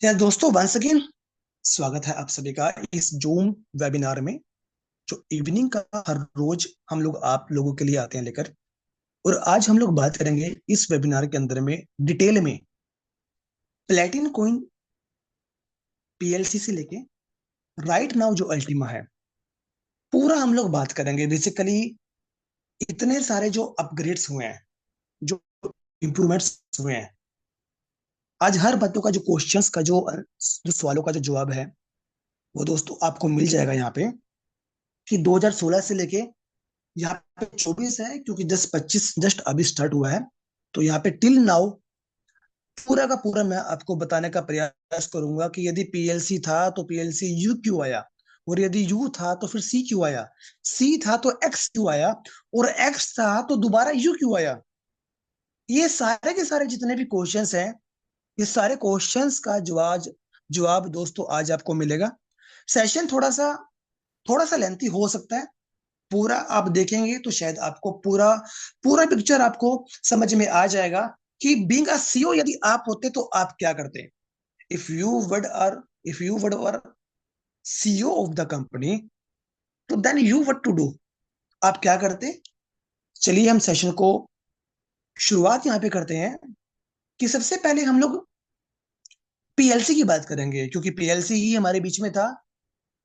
यार दोस्तों, once again स्वागत है आप सभी का इस जूम वेबिनार में, जो इवनिंग का हर रोज हम लोग आप लोगों के लिए आते हैं लेकर। और आज हम लोग बात करेंगे इस वेबिनार के अंदर में डिटेल में प्लेटिन कॉइन पीएलसी से लेके राइट नाउ जो अल्टीमा है, पूरा हम लोग बात करेंगे। बेसिकली इतने सारे जो अपग्रेड्स हुए हैं, जो इम्प्रूवमेंट्स हुए हैं, आज हर बातों का जो क्वेश्चंस का जो सवालों का जो जवाब है, वो दोस्तों आपको मिल जाएगा यहाँ पे। कि 2016 से लेके यहाँ पे 24 है, क्योंकि जस्ट 25 जस्ट अभी स्टार्ट हुआ है। तो यहाँ पे टिल नाउ पूरा का पूरा मैं आपको बताने का प्रयास करूंगा कि यदि पीएलसी था तो पीएलसी यू क्यों आया, और यदि यू था तो फिर सी क्यों आया, सी था तो एक्स क्यों आया, और एक्स था तो दोबारा यू क्यों आया। ये सारे के सारे जितने भी क्वेश्चंस हैं, ये सारे क्वेश्चंस का जवाब जवाब दोस्तों आज आपको मिलेगा। सेशन थोड़ा सा लेंथी हो सकता है। पूरा आप देखेंगे तो शायद आपको पूरा पूरा पिक्चर आपको समझ में आ जाएगा कि बीइंग अ सीईओ यदि आप होते तो आप क्या करते। If you would are if you would are CEO of the company, तो then you what to do, आप क्या करते। चलिए हम सेशन को शुरुआत यहाँ पे करते हैं कि सबसे पहले हम लोग पीएलसी की बात करेंगे, क्योंकि पीएलसी ही हमारे बीच में था।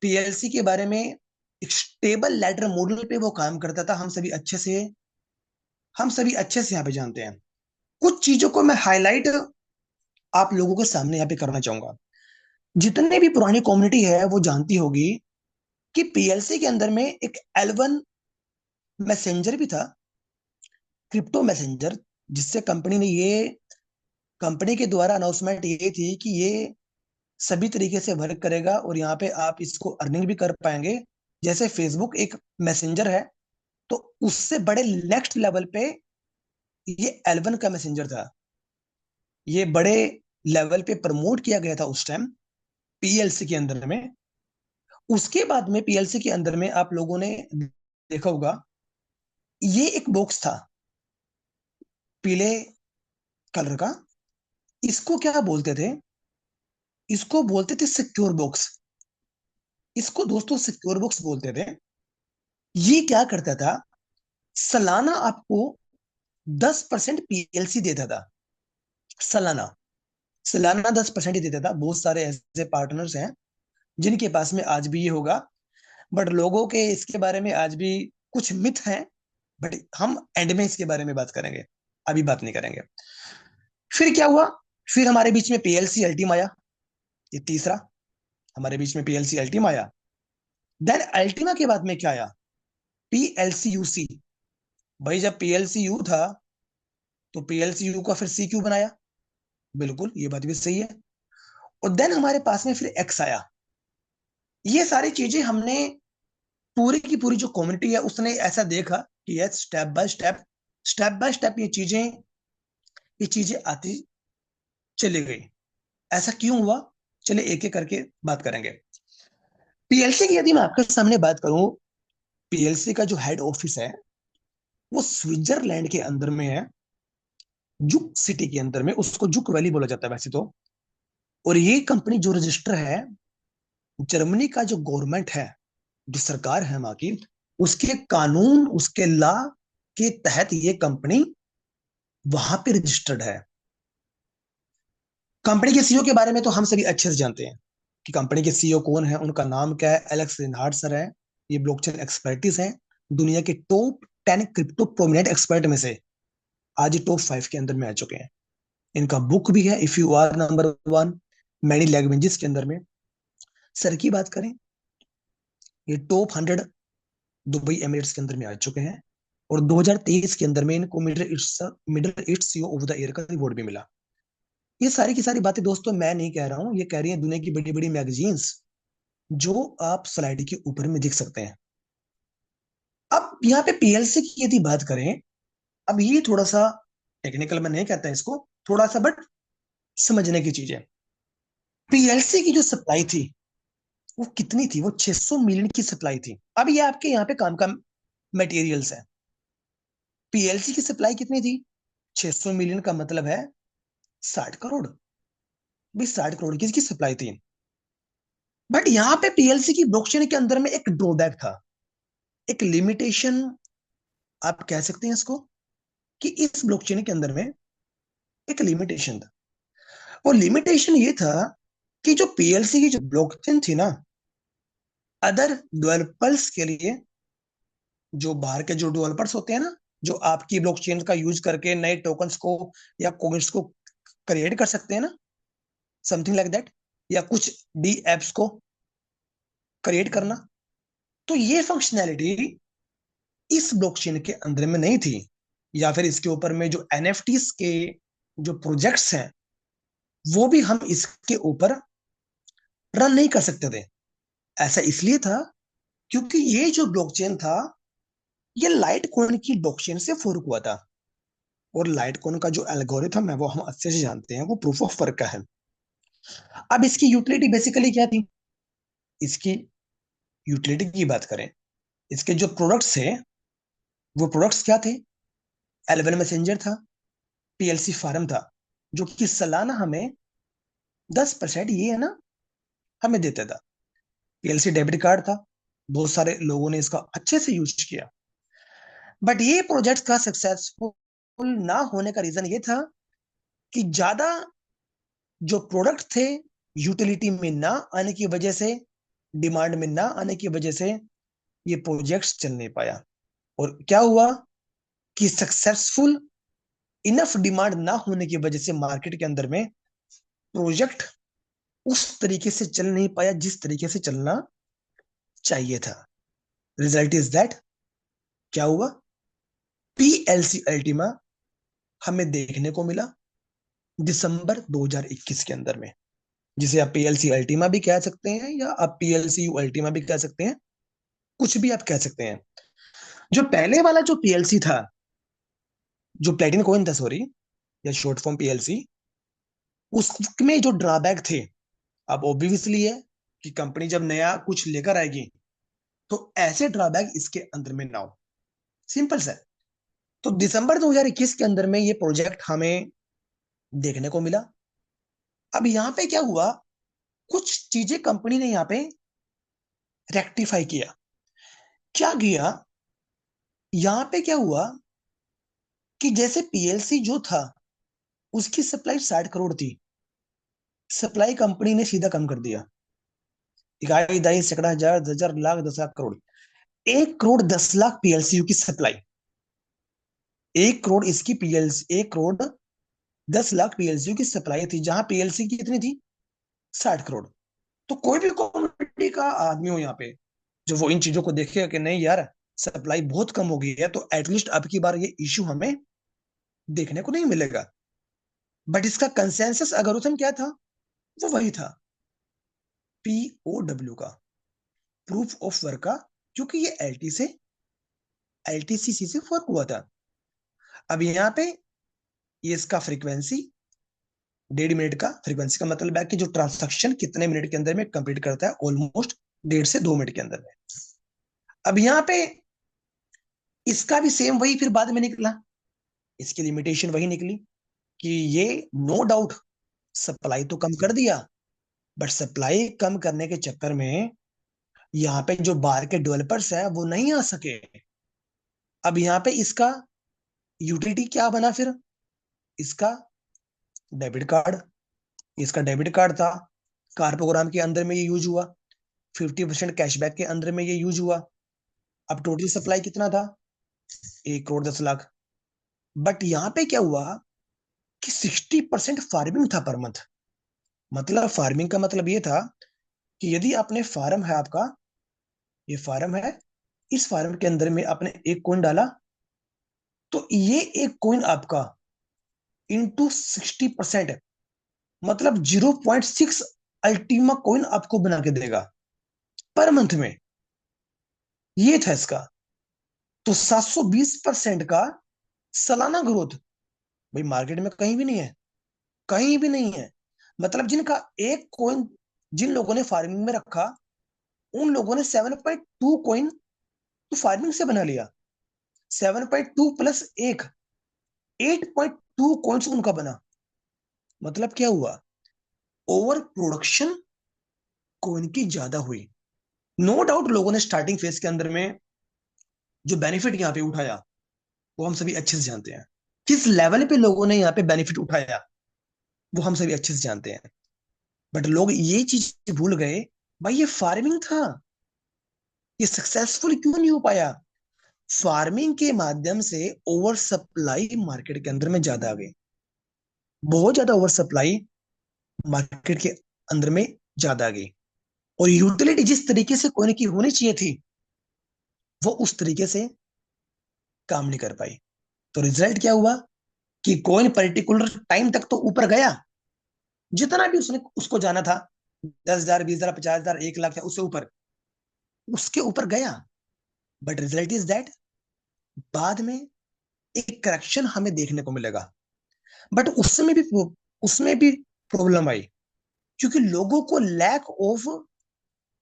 पीएलसी के बारे में एक स्टेबल लैडर मॉडल पे वो काम करता था, हम सभी अच्छे से यहाँ पे जानते हैं। कुछ चीजों को मैं हाईलाइट आप लोगों के सामने यहाँ पे करना चाहूंगा। जितने भी पुरानी कम्युनिटी है वो जानती होगी कि पीएलसी के अंदर में एक एल1 मैसेंजर भी था, क्रिप्टो मैसेंजर, जिससे कंपनी के द्वारा अनाउंसमेंट ये थी कि ये सभी तरीके से वर्क करेगा और यहाँ पे आप इसको अर्निंग भी कर पाएंगे। जैसे फेसबुक एक मैसेंजर है, तो उससे बड़े नेक्स्ट लेवल पे ये एल1 का मैसेंजर था। ये बड़े लेवल पे प्रमोट किया गया था उस टाइम पीएलसी के अंदर में। उसके बाद में पीएलसी के अंदर में आप लोगों ने देखा होगा, ये एक बॉक्स था पीले कलर का। इसको क्या बोलते थे? इसको बोलते थे सिक्योर बॉक्स। इसको दोस्तों सिक्योर बॉक्स बोलते थे। ये क्या करता था? सालाना आपको 10% पीएलसी देता था। सालाना सालाना 10% ही देता था। बहुत सारे ऐसे पार्टनर्स हैं जिनके पास में आज भी ये होगा, बट लोगों के इसके बारे में आज भी कुछ मिथ हैं। बट हम एंड में इसके बारे में बात करेंगे, अभी बात नहीं करेंगे। फिर क्या हुआ? फिर हमारे बीच में पीएलसी अल्टीम आया। ये तीसरा हमारे बीच में पीएलसी अल्टीम आया। देन अल्टीमा के बाद में क्या आया? PLC UC. भाई जब पीएलसी यू था तो पीएलसी यू का फिर सी क्यू बनाया। बिल्कुल, ये बात भी सही है। और देन हमारे पास में फिर एक्स आया। ये सारी चीजें हमने, पूरी की पूरी जो कम्युनिटी है उसने ऐसा देखा कि यस, स्टेप बाय स्टेप ये चीजें आती चली गई। ऐसा क्यों हुआ? चलिए एक एक करके बात करेंगे। पीएलसी की यदि मैं आपके सामने बात करूं, पीएलसी का जो हेड ऑफिस है वो स्विट्जरलैंड के अंदर में है। जुक सिटी के अंदर में, उसको जुक वैली बोला जाता है वैसे तो। और ये कंपनी जो रजिस्टर है, जर्मनी का जो गवर्नमेंट है, जो सरकार है वहां की, उसके कानून, उसके लॉ के तहत ये कंपनी वहां पे रजिस्टर्ड है। कंपनी के सीईओ के बारे में तो हम सभी अच्छे से जानते हैं कि कंपनी के सीईओ कौन है। उनका नाम क्या है? एलेक्स रिनहार्ड सर है। ये ब्लॉकचेन एक्सपर्टीज हैं। दुनिया के टॉप 10 क्रिप्टो प्रोमिनेंट एक्सपर्ट में से आज ये टॉप 5 के अंदर में आ चुके हैं। इनका बुक भी है, if you are number 1, many languages के अंदर में। सर की बात करें, ये टॉप 100 दुबई एमिरेट्स के अंदर में आ चुके हैं। और 2023 के अंदर में इनको middle east CEO of the year का अवार्ड भी मिला। ये सारी की सारी बातें दोस्तों मैं नहीं कह रहा हूं, ये कह रही है दुनिया की बड़ी बड़ी मैगजीन्स, जो आप स्लाइड के ऊपर में देख सकते हैं। अब यहाँ पे पीएलसी की यदि बात करें, अब ये थोड़ा सा टेक्निकल मैं नहीं कहता इसको, थोड़ा सा बट समझने की चीज है। पीएलसी की जो सप्लाई थी वो कितनी थी? वो 600 मिलियन की सप्लाई थी। अब ये आपके यहाँ पे काम का मटेरियल्स है। पीएलसी की सप्लाई कितनी थी? 600 मिलियन का मतलब है 60 करोड़। भी 60 करोड़ की इसकी सप्लाई थी। बट यहाँ पे पीएलसी की ब्लॉकचेन के अंदर में एक ड्रॉबैक था, एक लिमिटेशन आप कह सकते हैं इसको, कि इस ब्लॉकचेन के अंदर में एक लिमिटेशन था। वो लिमिटेशन ये था कि जो पीएलसी की जो ब्लॉकचेन थी ना, अदर डेवलपर्स के लिए, जो बाहर के जो डेवलपर्स होते हैं ना, जो आपकी ब्लॉकचेन का यूज करके नए टोकन्स को या कॉइन्स को क्रिएट कर सकते हैं ना, समथिंग लाइक दैट, या कुछ डी एप्स को क्रिएट करना, तो ये फंक्शनैलिटी इस ब्लॉकचेन के अंदर में नहीं थी। या फिर इसके ऊपर में जो एनएफटीज के जो प्रोजेक्ट्स हैं, वो भी हम इसके ऊपर रन नहीं कर सकते थे। ऐसा इसलिए था क्योंकि ये जो ब्लॉकचेन था, ये लाइट कॉइन की ब्लॉकचेन से फोर्क हुआ था। और लाइट कॉइन का जो एल्गोरिथम है वो हम अच्छे से जानते हैं, वो प्रूफ ऑफ वर्क का है। अब इसकी यूटिलिटी बेसिकली क्या थी, इसकी यूटिलिटी की बात करें, इसके जो प्रोडक्ट्स है, वो प्रोडक्ट्स क्या थे? एल मैसेंजर था, पीएलसी फार्म था, जो कि सालाना हमें 10% ये है ना हमें देता था। पीएलसी डेबिट कार्ड था, बहुत सारे लोगों ने इसका अच्छे से यूज किया। बट ये प्रोजेक्ट का सक्सेसफुल ना होने का रीजन ये था कि ज्यादा जो प्रोडक्ट थे यूटिलिटी में ना आने की वजह से, डिमांड में ना आने की वजह से ये प्रोजेक्ट्स चल नहीं पाया। और क्या हुआ कि सक्सेसफुल इनफ डिमांड ना होने की वजह से मार्केट के अंदर में प्रोजेक्ट उस तरीके से चल नहीं पाया जिस तरीके से चलना चाहिए था। रिजल्ट इज दैट, क्या हुआ? पीएलसी अल्टीमा हमें देखने को मिला दिसंबर 2021 के अंदर में, जिसे आप पीएलसी अल्टीमा भी कह सकते हैं या आप पीएलसी अल्टीमा भी कह सकते हैं, कुछ भी आप कह सकते हैं। जो पहले वाला जो पीएलसी था, जो प्लेटिन कॉइन था सॉरी, या शॉर्ट फॉर्म पीएलसी, उसमें जो ड्रॉबैक थे, अब ऑब्वियसली है कि कंपनी जब नया कुछ लेकर आएगी तो ऐसे ड्रॉबैक इसके अंदर में ना हो, सिंपल सा। तो दिसंबर 2021 के अंदर में ये प्रोजेक्ट हमें देखने को मिला। अब यहाँ पे क्या हुआ, कुछ चीजें कंपनी ने यहाँ पे रेक्टिफाई किया। क्या किया, यहाँ पे क्या हुआ कि जैसे पीएलसी जो था उसकी सप्लाई 60 करोड़ थी, सप्लाई कंपनी ने सीधा कम कर दिया। इकाई दहाई सैकड़ा हजार 10,000 लाख 10 लाख करोड़, 1 करोड़ 10 लाख पीएलसी की सप्लाई, 1 करोड़ इसकी पीएलसी, 1 करोड़ 10 लाख पीएलसी की सप्लाई थी, जहां पीएलसी की कितनी थी? 60 करोड़। तो कोई भी कम्युनिटी का आदमी हो यहाँ पे, जो वो इन चीजों को देखेगा कि नहीं यार, सप्लाई बहुत कम हो गई है, तो एटलीस्ट अब की बार ये इश्यू हमें देखने को नहीं मिलेगा। बट इसका कंसेंसस एल्गोरिथम क्या था? वो वही था, पीओडब्ल्यू का, प्रूफ ऑफ वर्क का, क्योंकि ये एलटीसीसी से फर्क हुआ था। अब यहाँ पे ये इसका फ्रीक्वेंसी 1.5 मिनट का, फ्रीक्वेंसी का मतलब है कि जो ट्रांसैक्शन कितने मिनट के अंदर में कंप्लीट करता है, ऑलमोस्ट 1.5 से 2 मिनट के अंदर में। अब यहाँ पे इसका भी सेम वही फिर बाद में निकला, इसकी लिमिटेशन वही निकली कि ये नो डाउट सप्लाई तो कम कर दिया, बट सप्लाई कम करने के चक्कर में यहाँ पे जो बाहर के डेवलपर्स है वो नहीं आ सके। अब यहाँ पे इसका यूटिलिटी क्या बना फिर? इसका डेबिट कार्ड, इसका डेबिट कार्ड था, कार प्रोग्राम के अंदर में ये यूज हुआ, 50% कैशबैक के अंदर में ये यूज हुआ। अब टोटल सप्लाई कितना था? 1 करोड़ 10 लाख। बट यहाँ पे क्या हुआ कि 60% फार्मिंग था पर मंथ। मतलब फार्मिंग का मतलब ये था कि यदि आपने फार्म है आपका, ये फार्म है, इस फार्म के अंदर में आपने एक कॉइन डाला, तो ये एक कॉइन आपका इंटू 60%, मतलब 0.6 अल्टीमा कॉइन आपको बना के देगा पर मंथ में। ये था इसका। तो 720% का सालाना ग्रोथ, भाई मार्केट में कहीं भी नहीं है, कहीं भी नहीं है। मतलब जिनका एक कॉइन, जिन लोगों ने फार्मिंग में रखा, उन लोगों ने 7.2 कॉइन तो फार्मिंग से बना लिया, 7.2 प्लस एक, 8.2 कॉइन्स उनका बना। मतलब क्या हुआ, ओवर प्रोडक्शन कोइन की ज्यादा हुई। नो डाउट लोगों ने स्टार्टिंग फेज के अंदर में जो बेनिफिट यहाँ पे उठाया वो हम सभी अच्छे से जानते हैं। किस लेवल पे लोगों ने यहाँ पे बेनिफिट उठाया वो हम सभी अच्छे से जानते हैं। बट लोग ये चीज भूल गए, भाई ये फार्मिंग था, ये सक्सेसफुल क्यों नहीं हो पाया। फार्मिंग के माध्यम से ओवर सप्लाई मार्केट के अंदर में ज्यादा आ गई, बहुत ज्यादा ओवर सप्लाई मार्केट के अंदर में ज्यादा आ गई, और यूटिलिटी जिस तरीके से कोइन की होनी चाहिए थी वो उस तरीके से काम नहीं कर पाई। तो रिजल्ट क्या हुआ कि कोइन पर्टिकुलर टाइम तक तो ऊपर गया, जितना भी उसने उसको जाना था, 10,000, 20,000, 50,000, 1 लाख या उससे ऊपर, उसके ऊपर गया। बट रिजल्ट इज दैट बाद में एक करेक्शन हमें देखने को मिलेगा। बट उसमें भी प्रॉब्लम आई, क्योंकि लोगों को लैक ऑफ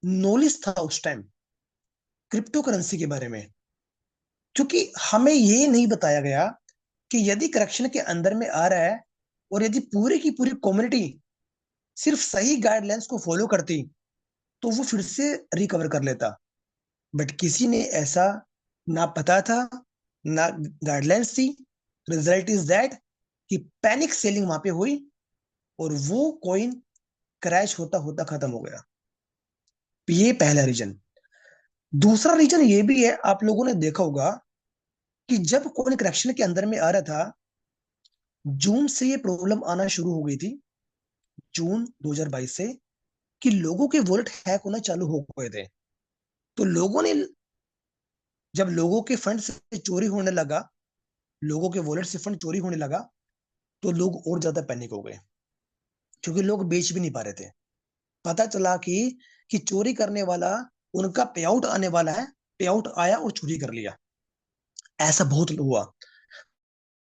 नॉलेज था उस टाइम क्रिप्टो करेंसी के बारे में। क्योंकि हमें ये नहीं बताया गया कि यदि करेक्शन के अंदर में आ रहा है और यदि पूरी की पूरी कम्युनिटी सिर्फ सही गाइडलाइंस को फॉलो करती तो वो फिर से रिकवर कर लेता। बट किसी ने ऐसा ना पता था, ना गाइडलाइंस थी। रिजल्ट इज दैट कि पैनिक सेलिंग वहां पे हुई और वो कॉइन क्रैश होता होता खत्म हो गया। ये पहला रीजन। दूसरा रीजन ये भी है, आप लोगों ने देखा होगा कि जब कॉइन करेक्शन के अंदर में आ रहा था, जून से ये प्रॉब्लम आना शुरू हो गई थी, जून 2022 से, कि लोगों के वॉलेट हैक होना चालू हो गए थे। तो लोगों ने, जब लोगों के फंड से चोरी होने लगा, लोगों के वॉलेट से फंड चोरी होने लगा, तो लोग और ज्यादा पैनिक हो गए, क्योंकि लोग बेच भी नहीं पा रहे थे। पता चला कि चोरी करने वाला, उनका पे आउट आने वाला है, पे आउट आया और चोरी कर लिया। ऐसा बहुत हुआ।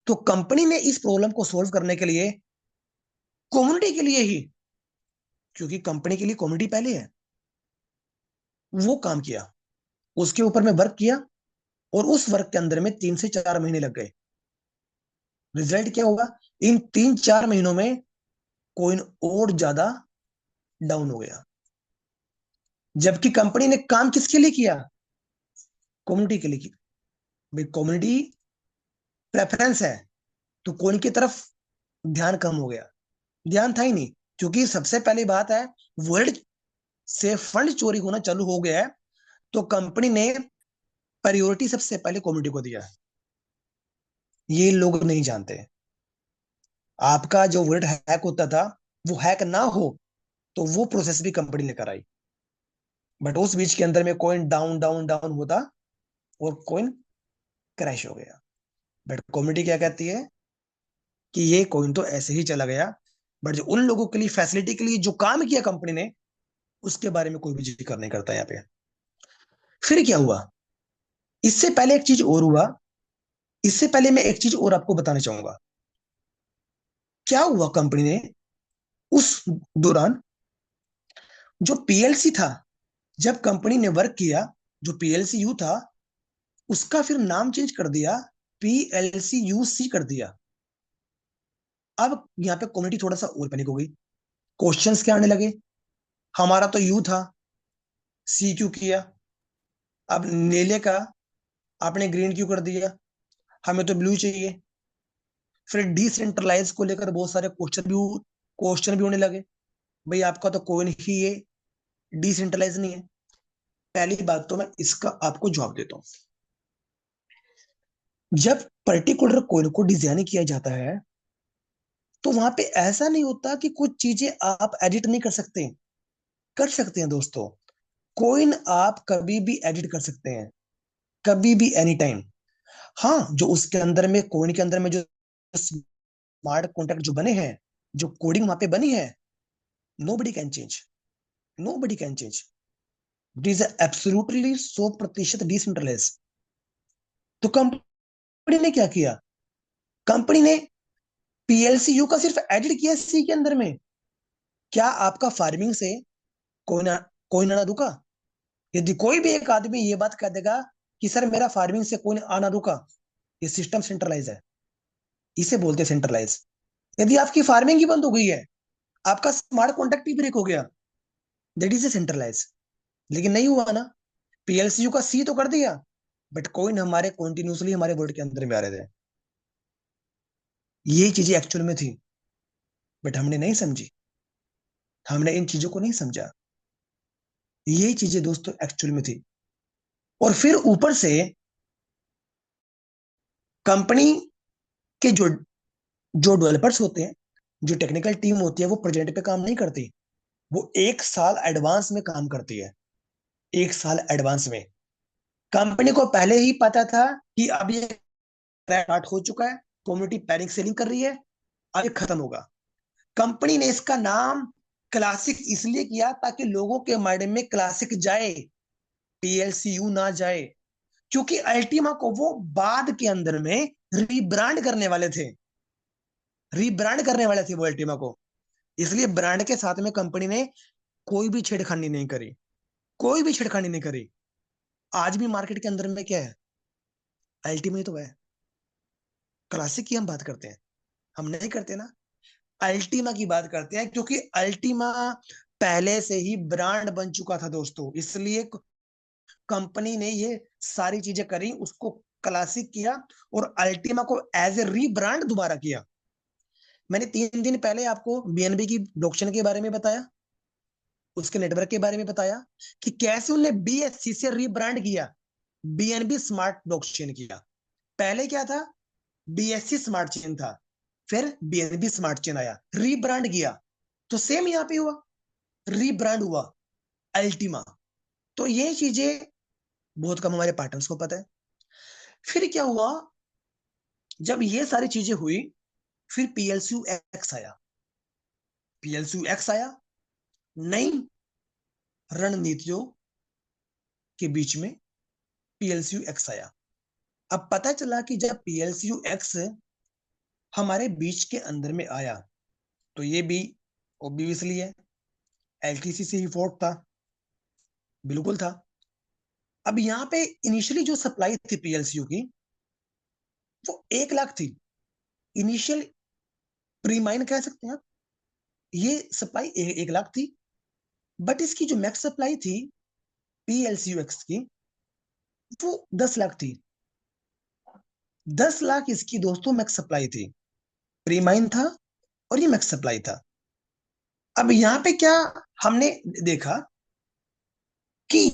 तो कंपनी ने इस प्रॉब्लम को सॉल्व करने के लिए, कम्युनिटी के लिए ही, क्योंकि कंपनी के लिए कम्युनिटी पहले है, वो काम किया, उसके ऊपर में वर्क किया, और उस वर्क के अंदर में 3 से 4 महीने लग गए। रिजल्ट क्या होगा, इन 3-4 महीनों में कोइन और ज्यादा डाउन हो गया। जबकि कंपनी ने काम किसके लिए किया, कम्युनिटी के लिए किया। भाई कम्युनिटी प्रेफरेंस है, तो कोइन की तरफ ध्यान कम हो गया, ध्यान था ही नहीं। क्योंकि सबसे पहली बात है, वर्ल्ड से फंड चोरी होना चालू हो गया है, तो कंपनी ने प्रायोरिटी सबसे पहले कम्युनिटी को दिया। ये लोग नहीं जानते। आपका जो वर्ल्ड हैक होता था, वो हैक ना हो तो वो प्रोसेस भी कंपनी लेकर आई। बट उस बीच के अंदर में कॉइन डाउन डाउन डाउन होता और कॉइन क्रैश हो गया। बट कम्युनिटी क्या कहती है कि ये कॉइन तो ऐसे ही चला गया, बट जो उन लोगों के लिए फैसिलिटी के लिए जो काम किया कंपनी ने, उसके बारे में कोई भी जिक्र नहीं करता यहाँ पे। फिर क्या हुआ, इससे पहले एक चीज और हुआ। इससे पहले मैं एक चीज और आपको बताना चाहूंगा। क्या हुआ, कंपनी ने उस दौरान जो पीएलसी था, जब कंपनी ने वर्क किया, जो पीएलसी यू था, उसका फिर नाम चेंज कर दिया, पीएलसी यूसी कर दिया। अब यहाँ पे कम्युनिटी थोड़ा सा और पैनिक हो गई। क्वेश्चंस क्या आने लगे, हमारा तो यू था, सी क्यों किया, अब नीले का आपने ग्रीन क्यों कर दिया, हमें तो ब्लू चाहिए। फिर डिसेंट्रलाइज को लेकर बहुत सारे क्वेश्चन भी होने लगे। भाई आपका तो कोई नहीं, ये डिसेंट्रलाइज नहीं है। पहली बात तो मैं इसका आपको जवाब देता हूँ। जब पर्टिकुलर कोइन को डिजाइन किया जाता है, तो वहां पे ऐसा नहीं होता कि कुछ चीजें आप एडिट नहीं कर सकते। कर सकते हैं दोस्तों। कोइन आप कभी भी एडिट कर सकते हैं, कभी भी, एनी टाइम। हाँ, जो उसके अंदर में, कोइन के अंदर में जो स्मार्ट कॉन्ट्रैक्ट जो बने हैं, जो कोडिंग वहां पे बनी है, nobody can change, nobody can change. It is absolutely 100% decentralize. तो कंपनी ने क्या किया, कंपनी ने पीएलसीयू का सिर्फ एडिट किया सी के अंदर में। क्या आपका फार्मिंग से कोई ना, कोई ना रुका। यदि कोई भी एक आदमी ये बात कह देगा कि सर मेरा फार्मिंग से कोई आना रुका, ये सिस्टम सेंट्रलाइज है, इसे बोलते हैं सेंट्रलाइज। यदि आपकी फार्मिंग ही बंद हो गई है, आपका स्मार्ट कॉन्ट्रैक्ट ही ब्रेक हो गया, दैट इज ए सेंट्रलाइज। लेकिन नहीं हुआ ना, पीएलसीयू का सी तो कर दिया, बट कोइन हमारे कॉन्टिन्यूसली हमारे वर्ल्ड के अंदर में आ रहे थे। ये चीजें एक्चुअल में थी, बट हमने नहीं समझी, हमने इन चीजों को नहीं समझा। ये चीजें दोस्तों एक्चुअल में थी। और फिर ऊपर से कंपनी के जो जो डेवलपर्स होते हैं, जो टेक्निकल टीम होती है, वो प्रोजेक्ट पे काम नहीं करती, वो एक साल एडवांस में काम करती है। एक साल एडवांस में। कंपनी को पहले ही पता था कि अब ये स्टार्ट हो चुका है, कम्युनिटी पैनिक सेलिंग कर रही है, अब ये खत्म होगा। कंपनी ने इसका नाम क्लासिक इसलिए किया ताकि लोगों के माइंड में क्लासिक जाए, पीएलसीयू ना जाए। क्योंकि अल्टीमा को वो बाद के अंदर में रीब्रांड करने वाले थे, रीब्रांड करने वाले थे वो अल्टीमा को। इसलिए ब्रांड के साथ में कंपनी ने कोई भी छेड़खानी नहीं करी, कोई भी छेड़खानी नहीं करी। आज भी मार्केट के अंदर में क्या है, अल्टीमा ही तो है। क्लासिक की हम बात करते हैं, हम नहीं करते ना, अल्टीमा की बात करते हैं, क्योंकि अल्टीमा पहले से ही ब्रांड बन चुका था दोस्तों। इसलिए कंपनी ने ये सारी चीजें करी, उसको क्लासिक किया और अल्टीमा को एज ए रीब्रांड दोबारा किया। मैंने 3 दिन पहले आपको बीएनबी की ब्लॉकचेन के बारे में बताया, उसके नेटवर्क के बारे में बताया कि कैसे उन्होंने बीएससी से रीब्रांड किया, बीएनबी स्मार्ट ब्लॉकचेन किया। पहले क्या था, बीएससी स्मार्ट चेन था, फिर बीएनबी स्मार्ट चेन आया, रीब्रांड किया। तो सेम यहां पे हुआ, रीब्रांड हुआ अल्टीमा। तो ये चीजें बहुत कम हमारे पार्टनर्स को पता है। फिर क्या हुआ, जब ये सारी चीजें हुई, फिर पीएलसीयू एक्स आया। पीएलसीयू एक्स आया, नई रणनीतियों के बीच में पीएलसीयू एक्स आया। अब पता चला कि जब पीएलसीयू एक्स हमारे बीच के अंदर में आया, तो ये भी ऑब्वियसली है, एलटीसी से ही फोर्ट था, बिल्कुल था। अब यहाँ पे इनिशियली जो सप्लाई थी पीएलसीयू की, वो 1 लाख थी। इनिशियल प्रीमाइन कह सकते हैं आप, ये सप्लाई 1 लाख थी। बट इसकी जो मैक्स सप्लाई थी पीएलसीयू एक्स की, वो 10 लाख थी। 10 लाख इसकी दोस्तों मैक्स सप्लाई थी, प्रीमाइन था और ये मैक्स सप्लाई था। अब यहाँ पे क्या हमने देखा कि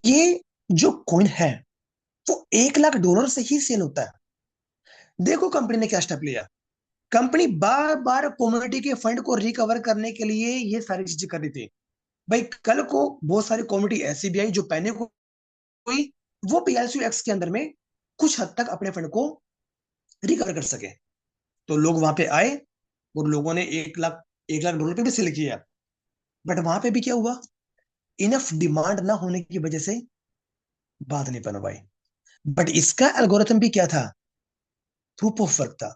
ये जो कॉइन है वो $1 लाख से ही सेल होता है। देखो कंपनी ने क्या स्टेप लिया, कंपनी बार बार कम्युनिटी के फंड को रिकवर करने के लिए ये सारी चीजें कर रही थी। भाई कल को बहुत सारी कम्युनिटी ऐसी भी आई जो पैनिक हुई, वो पीएलसी एक्स के अंदर में कुछ हद तक अपने फंड को रिकवर कर सके। तो लोग वहां पे आए और लोगों ने $1 लाख पे भी सेल किया। बट वहां पे भी क्या हुआ, इनफ डिमांड ना होने की वजह से बात नहीं बन पाई। बट इसका एल्गोरिथम भी क्या था, प्रूफ ऑफ वर्क था।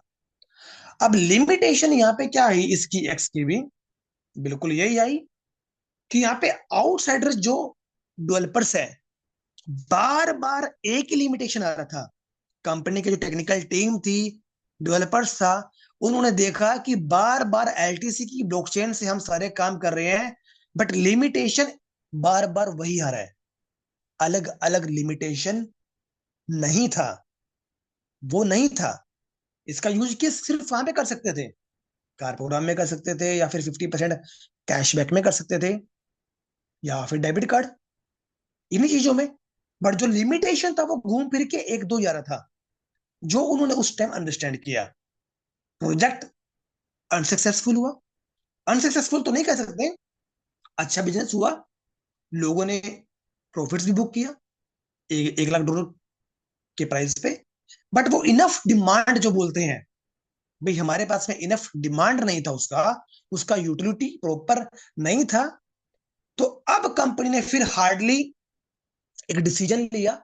अब लिमिटेशन यहाँ पे क्या आई इसकी एक्स की भी, बिल्कुल यही आई कि यहाँ पे आउटसाइडर्स जो डेवलपर्स है, बार बार एक ही लिमिटेशन आ रहा था। कंपनी की जो टेक्निकल टीम थी, डेवलपर्स था, उन्होंने देखा कि बार बार एलटीसी की ब्लॉकचेन से हम सारे काम कर रहे हैं, बट लिमिटेशन बार बार वही आ रहा है, अलग अलग लिमिटेशन नहीं था, वो नहीं था। इसका यूज किस सिर्फ वहां पे कर सकते थे, कार प्रोग्राम में कर सकते थे, या फिर 50% कैशबैक में कर सकते थे, या फिर डेबिट कार्ड, इन्हीं चीजों में। बट जो लिमिटेशन था वो घूम फिर के एक दो जा रहा था, जो उन्होंने उस टाइम अंडरस्टैंड किया। प्रोजेक्ट अनसक्सेसफुल हुआ, अनसक्सेसफुल तो नहीं कह सकते, अच्छा बिजनेस हुआ, लोगों ने प्रॉफिट्स भी बुक किया $1 लाख के प्राइस पे। बट वो इनफ डिमांड जो बोलते हैं, भाई हमारे पास में इनफ डिमांड नहीं था उसका, उसका यूटिलिटी प्रॉपर नहीं था। तो अब कंपनी ने फिर हार्डली एक डिसीजन लिया,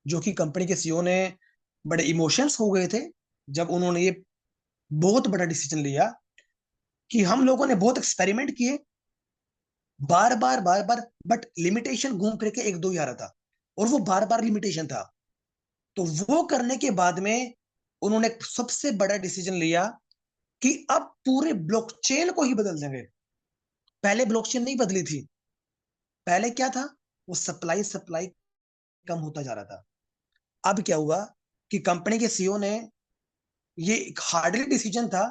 जो कि कंपनी के सीईओ ने बड़े इमोशंस हो गए थे जब उन्होंने ये बहुत बड़ा डिसीजन लिया कि हम लोगों ने बहुत एक्सपेरिमेंट किए, बार बार, बट लिमिटेशन घूम फिर के एक दो ही आ रहा था, और वो बार बार लिमिटेशन था। तो वो करने के बाद में उन्होंने सबसे बड़ा डिसीजन लिया कि अब पूरे ब्लॉकचेन को ही बदल देंगे। पहले ब्लॉकचेन नहीं बदली थी। पहले क्या था, वो सप्लाई सप्लाई कम होता जा रहा था। अब क्या हुआ कि कंपनी के सीईओ ने, ये एक हार्डली डिसीजन था,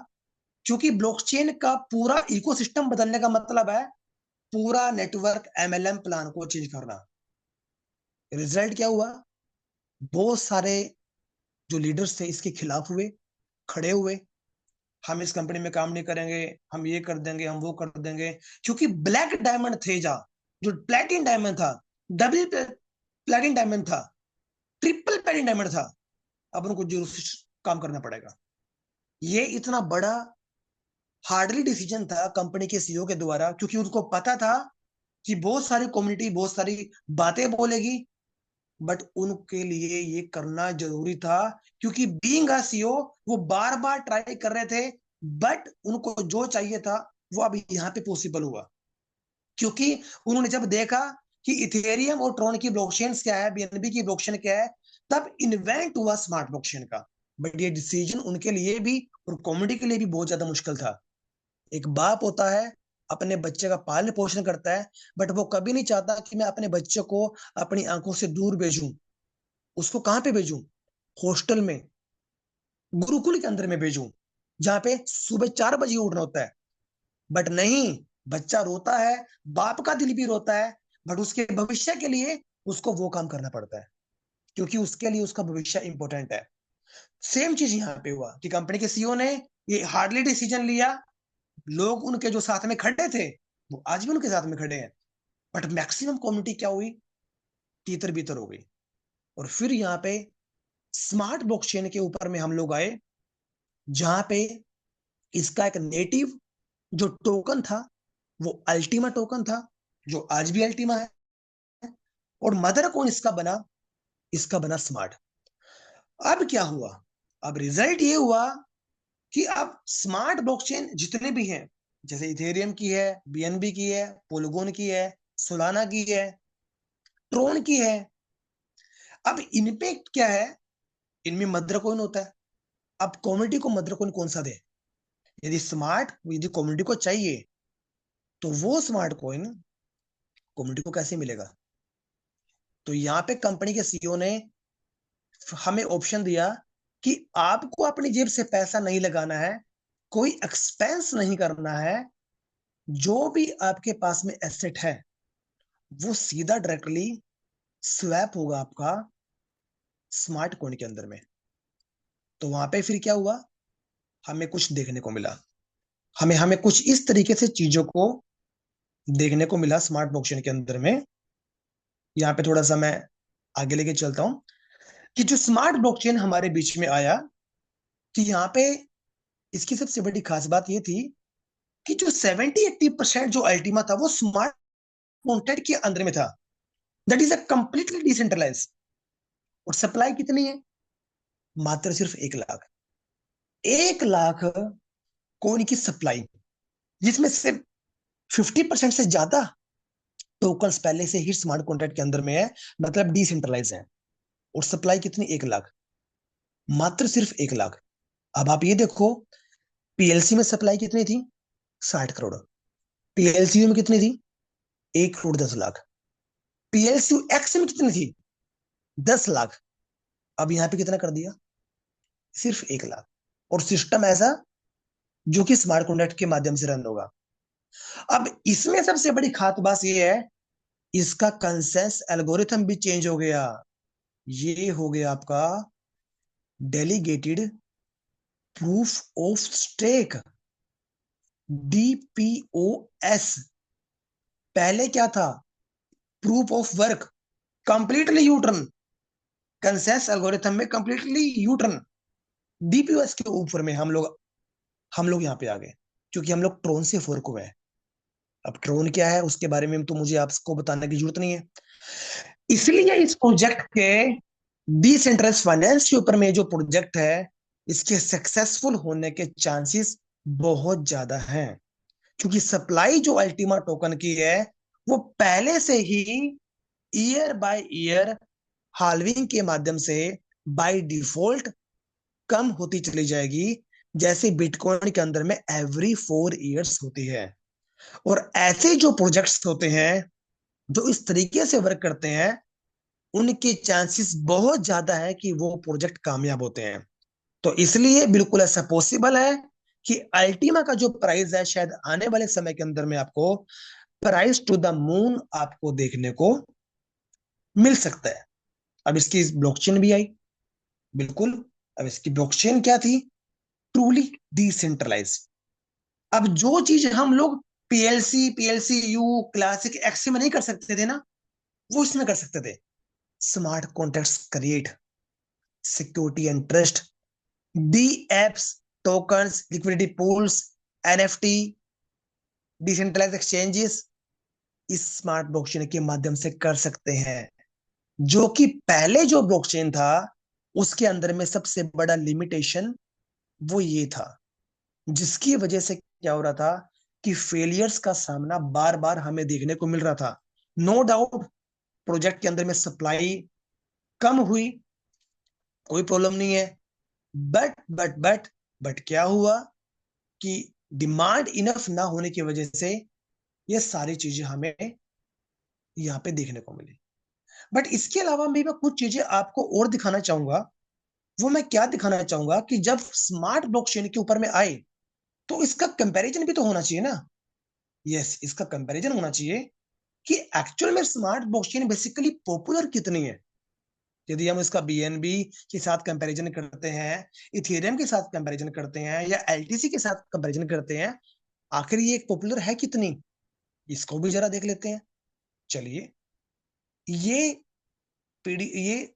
क्योंकि ब्लॉकचेन का पूरा इकोसिस्टम बदलने का मतलब है पूरा नेटवर्क एमएलएम प्लान को चेंज करना। रिजल्ट क्या हुआ, बहुत सारे जो लीडर्स थे इसके खिलाफ हुए, खड़े हुए, हम इस कंपनी में काम नहीं करेंगे, हम ये कर देंगे, हम वो कर देंगे। क्योंकि ब्लैक डायमंड थे जा, जो प्लेटिन डायमंड था, डबल प्लेटिन डायमंड था, ट्रिपल प्लेटिन डायमंड था, अब उनको जरूर से काम करना पड़ेगा। ये इतना बड़ा हार्डली डिसीजन था कंपनी के सीईओ के द्वारा, क्योंकि उनको पता था कि बहुत सारी कम्युनिटी बहुत सारी बातें बोलेगी, बट उनके लिए ये करना जरूरी था। क्योंकि बीइंग अ सीईओ वो बार बार ट्राई कर रहे थे, बट उनको जो चाहिए था वो अब यहाँ पे पॉसिबल हुआ। क्योंकि उन्होंने जब देखा कि इथेरियम और ट्रोन की ब्लॉकचेन क्या है, बीएनबी की ब्लॉकचेन क्या है, तब इन्वेंट हुआ स्मार्ट ब्लॉकचेन का। बट ये डिसीजन उनके लिए भी और कम्युनिटी के लिए भी बहुत ज्यादा मुश्किल था। एक बाप होता है, अपने बच्चे का पालन पोषण करता है, बट वो कभी नहीं चाहता कि मैं अपने बच्चे को अपनी आंखों से दूर भेजूं। उसको कहां पे भेजूं, हॉस्टल में, गुरुकुल के अंदर में भेजूं, जहां पे सुबह 4 बजे उठना होता है। बट नहीं, बच्चा रोता है, बाप का दिल भी रोता है, बट उसके भविष्य के लिए उसको वो काम करना पड़ता है, क्योंकि उसके लिए उसका भविष्य इंपॉर्टेंट है। सेम चीज यहाँ पे हुआ कि कंपनी के सीईओ ने ये हार्डली डिसीजन लिया। लोग उनके जो साथ में खड़े थे वो आज भी उनके साथ में खड़े हैं, बट मैक्सिमम कम्युनिटी क्या हुई, तीतर बीतर हो गई। और फिर यहाँ पे स्मार्ट ब्लॉकचेन के ऊपर में हम लोग आए, जहां पे इसका एक नेटिव जो टोकन था वो अल्टीमा टोकन था, जो आज भी अल्टीमा है। और मदर कौन इसका बना, इसका बना स्मार्ट। अब क्या हुआ, अब रिजल्ट ये हुआ कि अब स्मार्ट ब्लॉकचेन जितने भी हैं, जैसे इथेरियम की है, बीएनबी की है, पोलगोन की है, सोलाना की है, ट्रोन की है, अब इनपे क्या है, इनमें मदर कॉइन होता है। अब कम्युनिटी को मदर कॉइन कौन सा दे, यदि कम्युनिटी को चाहिए तो वो स्मार्ट कॉइन कम्युनिटी को कैसे मिलेगा। तो यहाँ पे कंपनी के सीईओ ने हमें ऑप्शन दिया कि आपको अपनी जेब से पैसा नहीं लगाना है, कोई एक्सपेंस नहीं करना है, जो भी आपके पास में एसेट है वो सीधा डायरेक्टली स्वैप होगा आपका स्मार्ट कॉइन के अंदर में। तो वहां पे फिर क्या हुआ, हमें कुछ देखने को मिला, हमें हमें कुछ इस तरीके से चीजों को देखने को मिला स्मार्ट ब्लॉकचेन के अंदर में। यहाँ पे थोड़ा सा मैं आगे लेके चलता हूँ कि जो स्मार्ट ब्लॉकचेन हमारे बीच में आया, कि यहाँ पे इसकी सबसे बड़ी खास बात ये थी कि जो 70-80% जो अल्टीमा था वो स्मार्ट कॉन्ट्रैक्ट के अंदर में था। That is a completely decentralize. और सप्लाई कितनी है, मात्र सिर्फ 1 लाख। 1 लाख कॉइन की सप्लाई, जिसमें से 50% से ज्यादा टोकन्स पहले से ही स्मार्ट कॉन्ट्रैक्ट के अंदर में है, मतलब डिसेंट्रलाइज है। और सप्लाई कितनी, 1 लाख, मात्र सिर्फ 1 लाख। अब आप ये देखो, पीएलसी में सप्लाई कितनी थी, 60 करोड़। पीएलसी में कितनी थी, 1 करोड़ 10 लाख। पीएलसी एक्स में कितनी थी, 10 लाख। अब यहाँ पे कितना कर दिया, सिर्फ 1 लाख। और सिस्टम ऐसा जो कि स्मार्ट कॉन्ट्रैक्ट के माध्यम से रन होगा। अब इसमें सबसे बड़ी खास बात यह है, इसका कंसेंस एल्गोरिथम भी चेंज हो गया। ये हो गया आपका delegated proof of stake, DPOs. पहले क्या था, proof of work, completely U turn, conscience algorithm में कंप्लीटली यूटर्न। डीपीओएस के ऊपर में हम लोग यहाँ पे आ गए, क्योंकि हम लोग ट्रोन से फोर्क हुए हैं। अब ट्रोन क्या है उसके बारे में तो मुझे आपको बताने की जरूरत नहीं है। इसलिए इस प्रोजेक्ट के डिसेंट्रलाइज्ड फाइनेंस के ऊपर में जो प्रोजेक्ट है, इसके सक्सेसफुल होने के चांसेस बहुत ज्यादा हैं। क्योंकि सप्लाई जो अल्टीमा टोकन की है वो पहले से ही ईयर बाय ईयर हाल्विंग के माध्यम से बाय डिफॉल्ट कम होती चली जाएगी, जैसे बिटकॉइन के अंदर में एवरी 4 इयर्स होती है। और ऐसे जो प्रोजेक्ट्स होते हैं जो इस तरीके से वर्क करते हैं, उनके चांसेस बहुत ज्यादा है कि वो प्रोजेक्ट कामयाब होते हैं। तो इसलिए बिल्कुल ऐसा पॉसिबल है कि अल्टीमा का जो प्राइस है, शायद आने वाले समय के अंदर में आपको प्राइस टू द मून आपको देखने को मिल सकता है। अब इसकी ब्लॉकचेन भी आई, बिल्कुल। अब इसकी ब्लॉकचेन क्या थी? Truly decentralize. अब जो चीज हम लोग PLC, PLC you, classic X में नहीं कर सकते थे ना, वो इसमें कर सकते थे। Smart contracts create, security and trust, D apps, tokens, liquidity pools, NFT, decentralize exchanges, इस स्मार्ट ब्लॉकचेन के माध्यम से कर सकते हैं। जो कि पहले जो ब्लॉकचेन था उसके अंदर में सबसे बड़ा लिमिटेशन वो ये था, जिसकी वजह से क्या हो रहा था कि फेलियर्स का सामना बार बार हमें देखने को मिल रहा था। नो डाउट प्रोजेक्ट के अंदर में सप्लाई कम हुई, कोई प्रॉब्लम नहीं है। बट क्या हुआ कि डिमांड इनफ ना होने की वजह से ये सारी चीजें हमें यहाँ पे देखने को मिली। बट इसके अलावा भी मैं कुछ चीजें आपको और दिखाना चाहूंगा। वो मैं क्या दिखाना चाहूंगा कि जब स्मार्ट ब्लॉकचेन के ऊपर में आए तो इसका कंपैरिजन भी तो होना चाहिए ना। यस, इसका कंपैरिजन होना चाहिए कि एक्चुअल में स्मार्ट ब्लॉकचेन बेसिकली पॉपुलर कितनी है। यदि हम इसका बीएनबी के साथ कंपैरिजन करते हैं, इथेरियम के साथ कंपैरिजन करते हैं, या एलटीसी के साथ कंपैरिजन करते हैं, आखिर ये एक पॉपुलर है कितनी, इसको भी जरा देख लेते हैं। चलिए, ये पीडी ये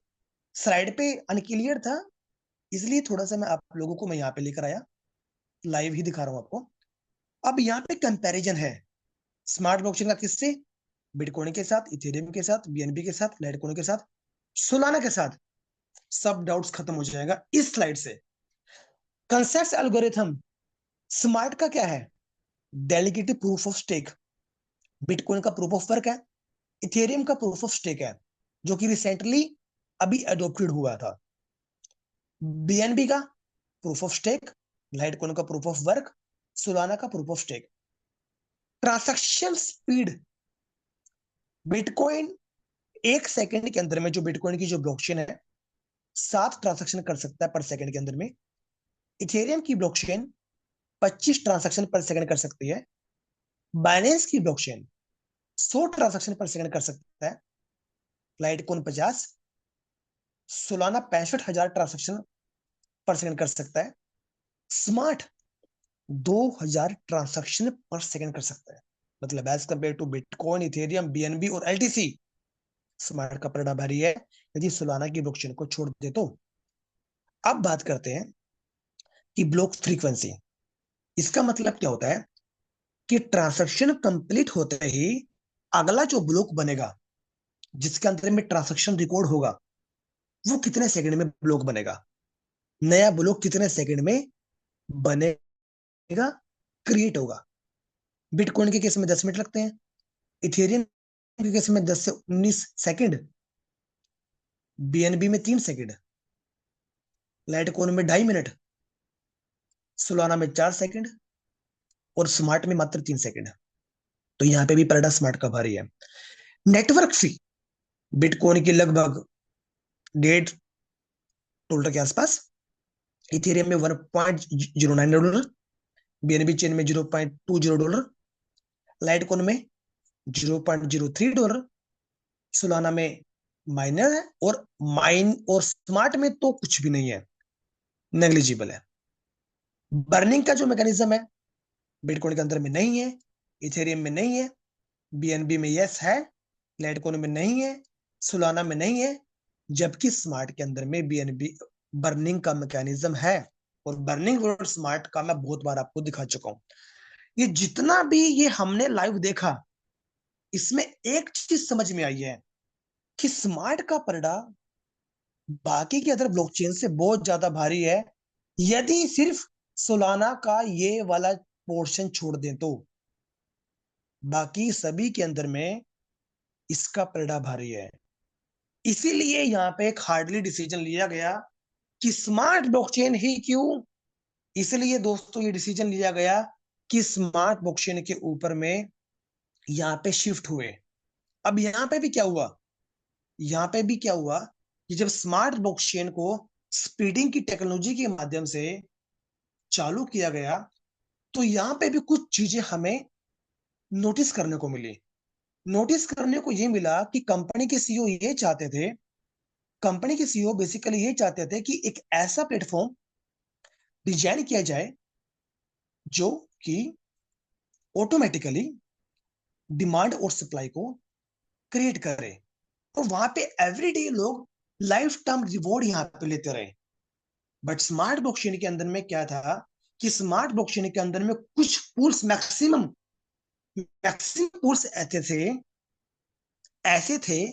स्लाइड पे अनक्लियर था, इसलिए थोड़ा सा मैं आप लोगों को मैं यहाँ पे लेकर आया, लाइव ही दिखा रहा हूँ आपको। अब यहाँ पे कंपैरिजन है स्मार्ट ब्लॉकचेन का, किससे? बिटकॉइन के साथ, इथेरियम के साथ, बीएनबी के साथ, लाइटकॉइन के साथ, सोलाना के साथ। सब डाउट्स खत्म हो जाएगा इस स्लाइड से। कंसेंसस एल्गोरिथम स्मार्ट का क्या है? डेलीगेटिव प्रूफ ऑफ स्टेक। बिटकॉइन का प्रूफ ऑफ वर्क है, इथेरियम का प्रूफ ऑफ स्टेक है, जो कि रिसेंटली अभी अडोप्टेड हुआ था। बीएनबी का प्रूफ ऑफ स्टेक, लाइटकॉइन का प्रूफ ऑफ वर्क, सोलाना का proof of stake. Transaction speed, bitcoin 1 second के अंदर में, जो बिटकॉइन की जो ब्लॉकचेन है, 7 ट्रांसैक्शन कर सकता है पर सेकंड के अंदर में। इथेरियम की ब्लॉकचेन 25 ट्रांसैक्शन पर सेकंड कर सकती है। बाइनेंस की ब्लॉकचेन 100 ट्रांसैक्शन पर सेकंड कर सकता है। लाइटकॉइन 50, सोलाना 65,000 ट्रांसैक्शन पर सेकंड कर सकता है। स्मार्ट 2,000 ट्रांसैक्शन पर सेकंड कर सकता है। मतलब as compare to bitcoin, Ethereum, BNB और एलटीसी, स्मार्ट का पलड़ा भारी है यदि सोलाना की ब्लॉकचेन को छोड़ दे तो। अब बात करते हैं कि ब्लॉक फ्रीक्वेंसी। इसका मतलब क्या होता है कि ट्रांजैक्शन कंप्लीट होते ही अगला जो ब्लॉक बनेगा, जिसके अंदर में ट्रांजैक्शन रिकॉर्ड होगा, वो कितने सेकंड में ब्लॉक बनेगा, नया ब्लॉक कितने सेकंड में बनेगा, क्रिएट होगा। बिटकॉइन के केस में 10 मिनट लगते हैं, इथेरियम के केस में 10 से 19 सेकंड, बीएनबी में 3 सेकंड, लाइटकॉइन में 2.5 मिनट, सोलाना में 4 सेकंड, और स्मार्ट में मात्र 3 सेकंड। तो यहाँ पे भी पैराडा स्मार्ट का भारी है। नेटवर्क फी बिटकॉइन की लगभग 1.5 डॉलर के आसपास, इथेरियम में $1.09, बीएनबी चेन में $0.20, लाइटकॉइन में $0.03, सोलाना में माइनर है, और माइन और स्मार्ट में तो कुछ भी नहीं है, नेग्लिजिबल है। बर्निंग का जो मैकेनिज्म है, बिटकॉइन के अंदर में नहीं है, इथेरियम में नहीं है, बीएनबी में यस है, लाइटकॉइन में नहीं है, सोलाना में नहीं है, जबकि स्मार्ट के अंदर में बीएनबी बर्निंग का मैकेनिज्म है। और बर्निंग और स्मार्ट का मैं बहुत बार आपको दिखा चुका हूं। ये जितना भी ये हमने लाइव देखा, इसमें एक चीज समझ में आई है कि स्मार्ट का पलड़ा बाकी के अदर ब्लॉकचेन से बहुत ज्यादा भारी है। यदि सिर्फ सोलाना का ये वाला पोर्शन छोड़ दें तो बाकी सभी के अंदर में इसका पलड़ा भारी है। इसीलिए यहाँ पे एक हार्डली डिसीजन लिया गया कि स्मार्ट ब्लॉकचेन ही क्यों। इसलिए दोस्तों ये डिसीजन लिया गया कि स्मार्ट ब्लॉकचेन के ऊपर में यहाँ पे शिफ्ट हुए। अब यहाँ पे भी क्या हुआ, यहाँ पे भी क्या हुआ कि जब स्मार्ट ब्लॉकचेन को स्पीडिंग की टेक्नोलॉजी के माध्यम से चालू किया गया, तो यहाँ पे भी कुछ चीजें हमें नोटिस करने को मिली। नोटिस करने को ये मिला कि कंपनी के सीईओ ये चाहते थे, कंपनी के सीईओ बेसिकली ये चाहते थे कि एक ऐसा प्लेटफॉर्म डिजाइन किया जाए जो कि ऑटोमेटिकली डिमांड और सप्लाई को क्रिएट करे, और वहां पे एवरीडे लोग लाइफ टाइम रिवॉर्ड यहाँ पे लेते रहे। बट स्मार्ट ब्लॉकचेन के अंदर में क्या था कि स्मार्ट ब्लॉकचेन के अंदर में कुछ पूल्स, मैक्सिमम मैक्सिमम पूल्स ऐसे थे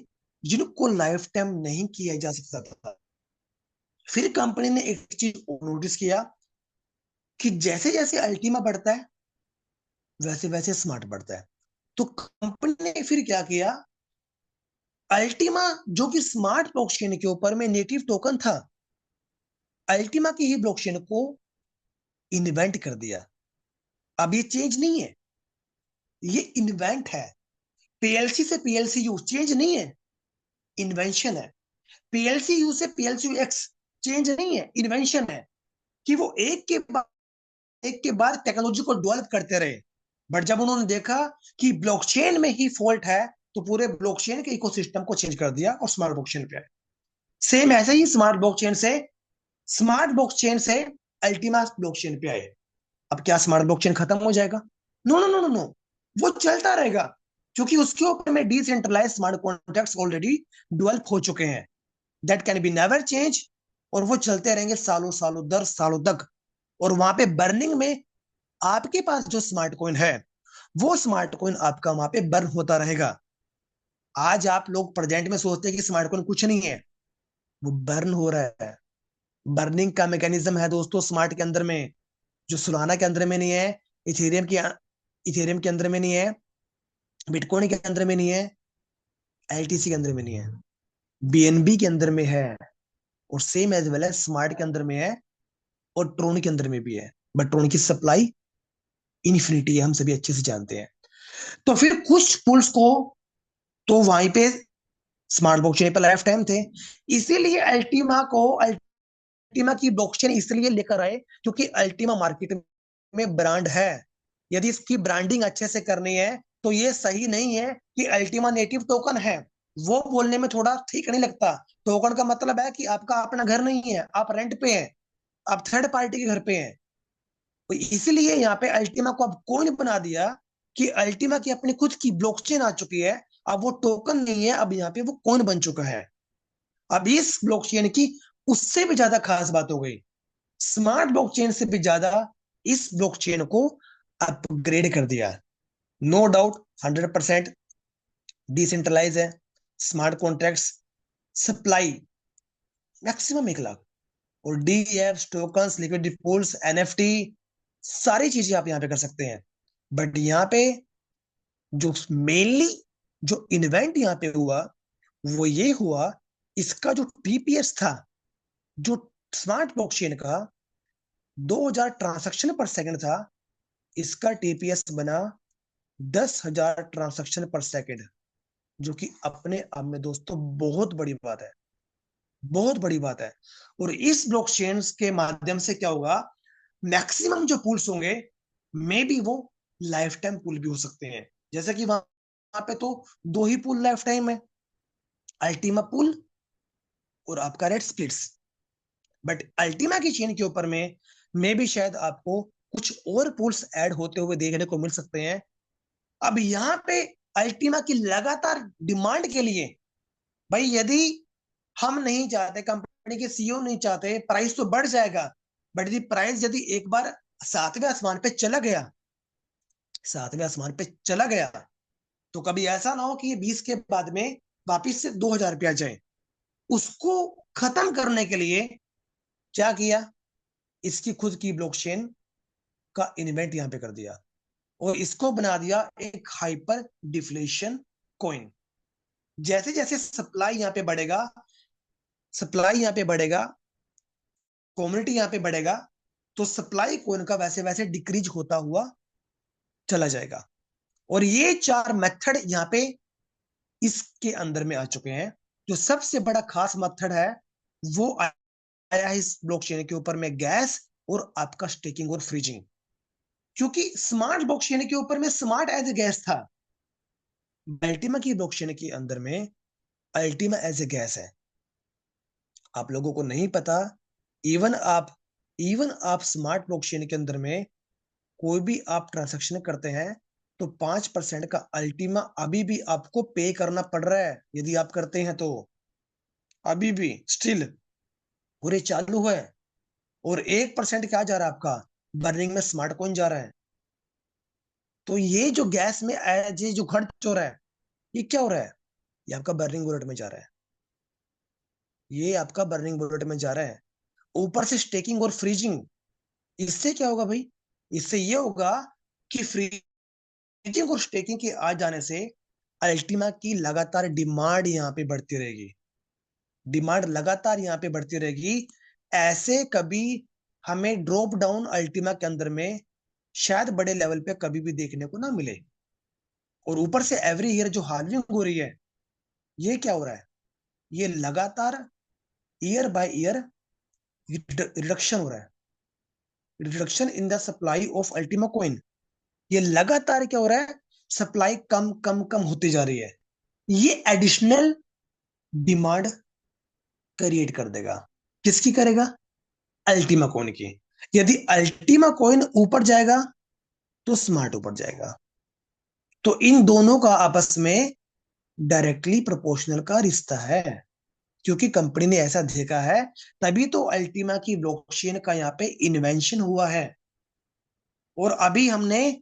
जिनको लाइफ टाइम नहीं किया जा सकता था। फिर कंपनी ने एक चीज नोटिस किया कि जैसे जैसे अल्टीमा बढ़ता है वैसे वैसे स्मार्ट बढ़ता है। तो कंपनी ने फिर क्या किया, अल्टीमा जो कि स्मार्ट ब्लॉकचेन के ऊपर में नेटिव टोकन था, अल्टीमा की ही ब्लॉकचेन को इन्वेंट कर दिया। अब ये चेंज नहीं है, ये इन्वेंट है। पीएलसी से पीएलसी यू चेंज नहीं है, इन्वेंशन है। पीएलसी यू से पीएलसी एक्स चेंज नहीं है, इन्वेंशन है। कि वो एक के बाद टेक्नोलॉजी को डेवलप करते रहे। बट जब उन्होंने देखा कि ब्लॉकचेन में ही फॉल्ट है, तो पूरे ब्लॉकचेन के इकोसिस्टम को चेंज कर दिया और स्मार्ट ब्लॉकचेन पे आए। सेम ऐसे ही स्मार्ट ब्लॉकचेन से अल्टीमा ब्लॉकचेन पे आए। अब क्या स्मार्ट ब्लॉकचेन खत्म हो जाएगा? No no no no no, वो चलता रहेगा, क्योंकि उसके ऊपर में decentralize smart contracts already develop हो चुके हैं, that can be never change. और वो चलते रहेंगे सालों सालों दर सालों तक। और वहां पे बर्निंग में आपके पास जो स्मार्ट कॉइन है, वो स्मार्ट कॉइन आपका वहां पे बर्न होता रहेगा। आज आप लोग प्रेजेंट में सोचते हैं कि स्मार्ट कॉइन कुछ नहीं है, वो बर्न हो रहा है। बर्निंग का मैकेनिज्म है दोस्तों स्मार्ट के अंदर में, जो सुलाना के अंदर में नहीं है, इथेरियम के अंदर में नहीं है, बिटकॉइन के अंदर में नहीं है, एलटीसी के अंदर में नहीं है, बीएनबी के अंदर में है, और same as well as smart के अंदर में है, और ट्रोन के अंदर में भी है। बट ट्रोन की सप्लाई इन्फिनिटी है, हम सभी अच्छे से जानते हैं। तो फिर कुछ पुल्स को तो वहीं पे स्मार्ट ब्लॉकचेन पे लाइफ टाइम थे। इसीलिए अल्टीमा की ब्लॉकचेन इसलिए लेकर आए क्योंकि अल्टीमा मार्केट में ब्रांड है। यदि इसकी ब्रांडिंग अच्छे से करनी है तो ये सही नहीं है कि अल्टीमा नेटिव टोकन है। वो बोलने में थोड़ा ठीक नहीं लगता। टोकन का मतलब है कि आपका अपना घर नहीं है, आप रेंट पे हैं, आप थर्ड पार्टी के घर पे हैं। तो इसीलिए यहाँ पे अल्टीमा को अब कौन बना दिया कि अल्टीमा की अपनी खुद की ब्लॉकचेन आ चुकी है। अब वो टोकन नहीं है, अब यहाँ पे वो कौन बन चुका है। अब इस ब्लॉकचेन की उससे भी ज्यादा खास बात हो गई, स्मार्ट ब्लॉकचेन से भी ज्यादा इस ब्लॉकचेन को अपग्रेड कर दिया। नो डाउट 100% डिसेंट्रलाइज है, smart contracts, supply maximum 1 lakh, और DF tokens, liquidity pools, NFT, सारी चीजें आप यहाँ पे कर सकते हैं। बट यहाँ पे जो मेनली जो इन्वेंट यहाँ पे हुआ वो ये हुआ, इसका जो टीपीएस था, जो स्मार्ट ब्लॉकचेन का 2000 ट्रांजैक्शन पर सेकंड था, इसका टीपीएस बना 10,000 ट्रांजैक्शन पर सेकंड, जो कि अपने आप में दोस्तों बहुत बड़ी बात है, बहुत बड़ी बात है। और इस ब्लॉकचेन के माध्यम से क्या होगा, मैक्सिमम जो पूल्स होंगे मे बी वो लाइफ टाइम पूल भी हो सकते हैं। जैसे कि वहां पे तो दो ही पूल लाइफ टाइम है, अल्टीमा पूल और आपका रेड स्प्लिट्स। बट अल्टीमा की चेन के ऊपर में मे भी शायद आपको कुछ और पूल्स ऐड होते हुए देखने को मिल सकते हैं। अब यहाँ पे अल्टीमा की लगातार डिमांड के लिए, भाई यदि हम नहीं चाहते, कंपनी के सीईओ नहीं चाहते, प्राइस तो बढ़ जाएगा। बट यदि प्राइस यदि एक बार सातवें आसमान पे चला गया, सातवें आसमान पे चला गया, तो कभी ऐसा ना हो कि ये 20 के बाद में वापिस से 2,000 रुपया जाए। उसको खत्म करने के लिए क्या किया, इसकी खुद की ब्लॉकचेन का इन्वेंट यहां पे कर दिया, और इसको बना दिया एक हाइपर डिफ्लेशन कॉइन। जैसे जैसे सप्लाई यहाँ पे बढ़ेगा, कम्युनिटी यहाँ पे बढ़ेगा, तो सप्लाई कॉइन का वैसे वैसे डिक्रीज होता हुआ चला जाएगा। और ये चार मेथड यहाँ पे इसके अंदर में आ चुके हैं। जो सबसे बड़ा खास मेथड है वो आया है इस ब्लॉकचेन के ऊपर में, गैस और आपका स्टेकिंग और फ्रीजिंग। क्योंकि स्मार्ट ब्लॉकचेन के ऊपर में स्मार्ट एज ए गैस था, अल्टीमा की ब्लॉकचेन के अंदर में अल्टीमा एज ए गैस है। आप लोगों को नहीं पता, इवन आप इवन आप स्मार्ट ब्लॉकचेन के अंदर में कोई भी आप ट्रांजैक्शन करते हैं तो 5% का अल्टीमा अभी भी आपको पे करना पड़ रहा है, यदि आप करते हैं तो अभी भी स्टिल पूरे चालू है। और 1% क्या जा रहा है आपका, बर्निंग में स्मार्ट कॉइन जा रहा है। तो ये जो गैस में ये जो खर्च हो रहा है, ये क्या हो रहा है, ये आपका बर्निंग बुलेट में जा रहा है, ये आपका बर्निंग बुलेट में जा रहा है। ऊपर से स्टेकिंग और फ्रीजिंग, इससे क्या होगा भाई, इससे ये होगा कि फ्रीजिंग और स्टेकिंग के आ जाने से अल्टीमा की लगातार डिमांड यहाँ पे बढ़ती रहेगी, डिमांड लगातार यहाँ पे बढ़ती रहेगी। ऐसे कभी हमें ड्रॉप डाउन अल्टीमा के अंदर में शायद बड़े लेवल पे कभी भी देखने को ना मिले। और ऊपर से एवरी ईयर जो हार्विंग हो रही है, ये क्या हो रहा है, ये लगातार ईयर बाय ईयर रिडक्शन हो रहा है, reduction in the supply of Ultima coin. ये लगातार क्या हो रहा है, सप्लाई कम कम कम होती जा रही है। ये एडिशनल डिमांड क्रिएट कर देगा, किसकी करेगा, अल्टीमा कॉइन की। यदि अल्टीमा कॉइन ऊपर जाएगा तो स्मार्ट ऊपर जाएगा। तो इन दोनों का आपस में डायरेक्टली प्रोपोर्शनल का रिश्ता है, क्योंकि कंपनी ने ऐसा देखा है, तभी तो अल्टीमा की ब्लॉकचेन का यहाँ पे इन्वेंशन हुआ है। और अभी हमने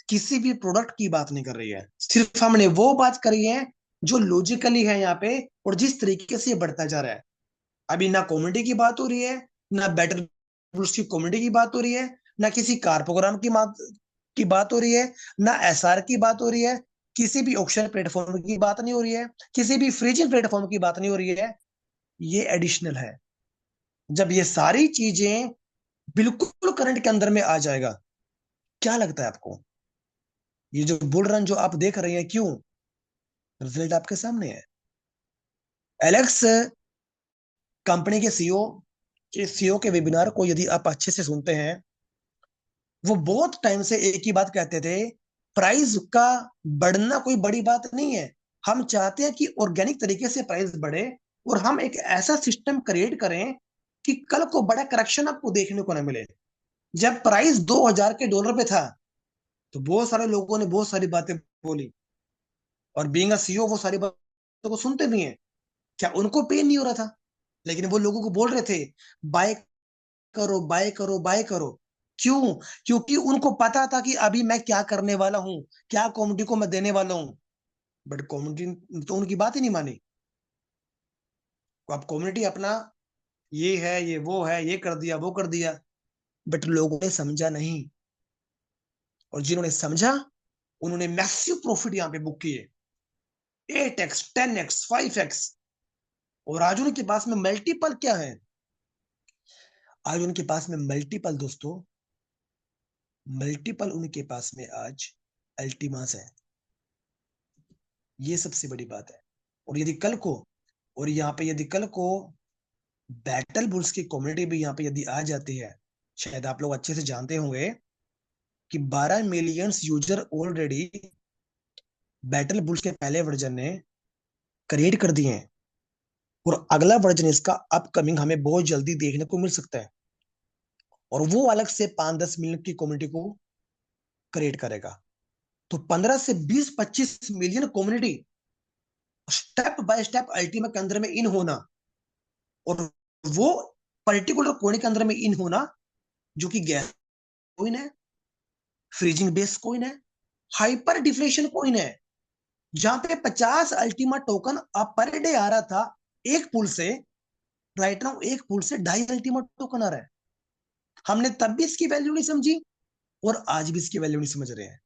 किसी भी प्रोडक्ट की बात नहीं कर रही है, सिर्फ हमने वो बात करी है जो लॉजिकली है यहाँ पे, और जिस तरीके से ये बढ़ता जा रहा है। अभी ना कॉमेडी की बात हो रही है, ना बैटल ब्लूस की कॉमेडी की बात हो रही है, ना किसी कार प्रोग्राम की बात हो रही है, ना एसआर की बात हो रही है, किसी भी ऑक्शन प्लेटफॉर्म की बात नहीं हो रही है, किसी भी फ्रीजिंग प्लेटफॉर्म की बात नहीं हो रही है। ये एडिशनल है। जब ये सारी चीजें बिल्कुल करंट के अंदर में आ जाएगा, क्या लगता है आपको, ये जो बुल रन जो आप देख रहे हैं, क्यों, रिजल्ट आपके सामने है। एलेक्स कंपनी के सीईओ के वेबिनार को यदि आप अच्छे से सुनते हैं, वो बहुत टाइम से एक ही बात कहते थे, प्राइस का बढ़ना कोई बड़ी बात नहीं है, हम चाहते हैं कि ऑर्गेनिक तरीके से प्राइस बढ़े, और हम एक ऐसा सिस्टम क्रिएट करें कि कल को बड़ा करेक्शन आपको देखने को ना मिले। जब प्राइस $2000 पे था तो बहुत सारे लोगों ने बहुत सारी बातें बोली, और बीइंग अ सीईओ वो सारी बातों को सुनते भी हैं। क्या उनको पेन नहीं हो रहा था, लेकिन वो लोगों को बोल रहे थे बाय करो बाय करो बाय करो। क्यों, क्योंकि उनको पता था कि अभी मैं क्या करने वाला हूं, क्या कॉमेडी को मैं देने वाला हूं। बट कॉमेडी तो उनकी बात ही नहीं मानी। अब कॉमेडी अपना ये है, ये वो है, ये कर दिया वो कर दिया, बट लोगों ने समझा नहीं। और जिन्होंने समझा उन्होंने मैसिव प्रॉफिट यहाँ पे बुक किए, 8x 10x 5x। और आज उनके पास में मल्टीपल क्या है, आज उनके पास में मल्टीपल दोस्तों, मल्टीपल उनके पास में आज अल्टीमास है। ये सबसे बड़ी बात है। और यदि कल को, और यहाँ पे यदि कल को बैटल बुल्स की कम्युनिटी भी यहाँ पे यदि आ जाती है, शायद आप लोग अच्छे से जानते होंगे कि 12 millions user already battle bulls के पहले वर्जन ने क्रिएट कर दिए हैं। और अगला वर्जन इसका अपकमिंग हमें बहुत जल्दी देखने को मिल सकता है, और वो अलग से 5-10 मिलियन की कम्युनिटी को क्रिएट करेगा। तो 15 से 20-25 million community step by step Ultima के अंदर में इन होना, और वो पर्टिकुलर कोने के अंदर में इन होना जो कि गैस कॉइन है, फ्रीजिंग बेस कॉइन है, हाइपर डिफ्लेशन कॉइन है। जहां पे 50 अल्टीमा टोकन अब पर डे आ रहा था एक पुल से, राइट नाउ एक पुल से 2.5 अल्टीमा टोकन आ रहा है। हमने तब भी इसकी वैल्यू नहीं समझी, और आज भी इसकी वैल्यू नहीं समझ रहे हैं,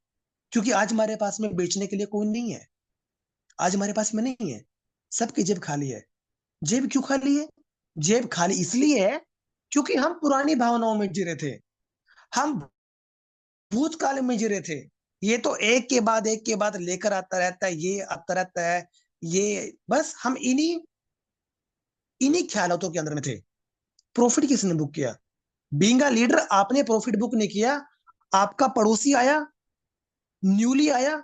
क्योंकि आज हमारे पास में बेचने के लिए कोई नहीं है, आज हमारे पास में नहीं है, सबकी जेब खाली है। जेब क्यों खाली है, जेब खाली इसलिए है क्योंकि हम पुरानी भावनाओं में जी रहे थे, हम भूतकाल में जी रहे थे। ये तो एक के बाद लेकर आता रहता है, ये आता रहता है, ये बस हम इन्हीं इन्हीं ख्यालों के अंदर में थे। प्रॉफिट किसने बुक किया? बीइंग अ लीडर आपने प्रॉफिट बुक नहीं किया। आपका पड़ोसी आया, न्यूली आया,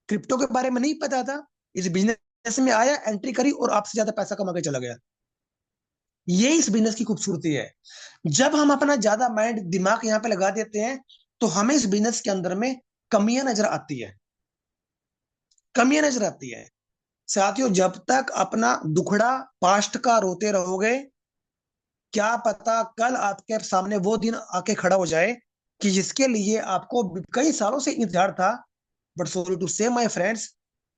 क्रिप्टो के बारे में नहीं पता था, इस बिजनेस में आया, एंट्री करी और आपसे ज्यादा पैसा कमा के चला गया। ये इस बिजनेस की खूबसूरती है। जब हम अपना ज्यादा माइंड दिमाग यहाँ पे लगा देते हैं, तो हमें इस बिजनेस के अंदर में कमियां नजर आती है, कमियां नजर आती है। साथियों, जब तक अपना दुखड़ा पास्ट का रोते रहोगे, क्या पता कल आपके सामने वो दिन आके खड़ा हो जाए कि जिसके लिए आपको कई सालों से इंतजार था, बट सॉरी टू से माय फ्रेंड्स,